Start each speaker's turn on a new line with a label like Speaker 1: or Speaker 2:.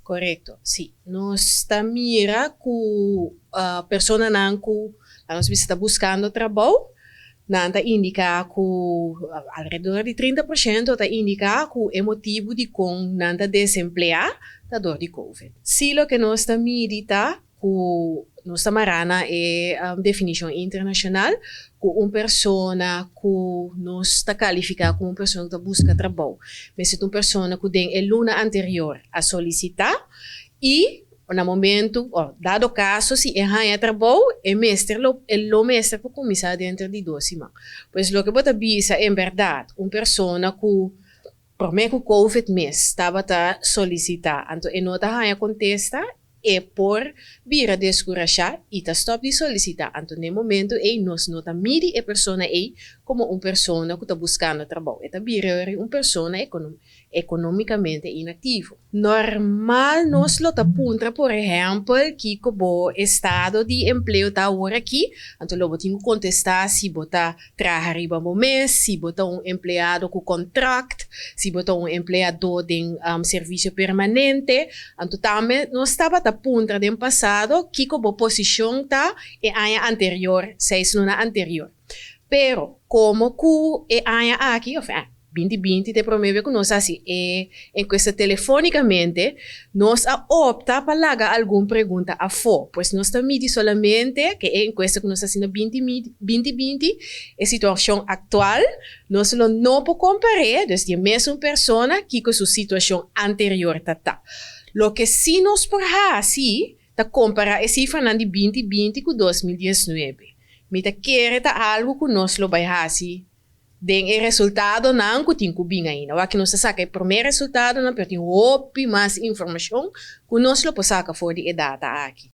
Speaker 1: Correcto, sí. Nos mira que a persona nanku, nós está buscando trabalho, nanta indica que alrededor de 30% está indica que é motivo de com nanta desemplear da dor de COVID. Se lo que nós está medita que nós marana é a definição internacional que uma pessoa que nós está qualificada como uma pessoa que busca trabalho, mas é uma pessoa que tem a luna anterior a solicitar e no momento, dado caso, se é trabalho, o mestre para começar dentro de 12 semanas. Pois o que você visa é, em verdade, uma pessoa que por meio do COVID mês estava a solicitar, então e não está contesta é por vir a descurachar e tá stop de solicitar. Então, no momento, nós não tá midi a pessoa como uma pessoa que está buscando trabalho. É uma pessoa economicamente inativa. Normal, nós lo apunta, por exemplo, que o estado de emprego está agora aqui. Então, eu tenho que contestar se você trabalha riba no mês, se você um empregado com contrato, se você um empregado de serviço permanente. Então, também, nós estava apunta do passado que a posição está em ano anterior, 6 anos anterior. Pero, como que é ano aqui, 2020 te promove que nós assim, em questa telefonicamente, nós opta para lagar alguma pergunta a fora, pois nós também solamente, que é em questa que nós assim, 2020, a situação atual, nós não podemos comparar, então, a mesma pessoa que com sua situação anterior tá. Lo que sí nos porra assim, ta compara esse cifra de 2020 com 2019. Me ta quer algo que nós lo vai assim, den o resultado não que tem que bem ainda. O que nós saca o primeiro resultado não, pero tem mais informação que nós lo saca fora de data aqui.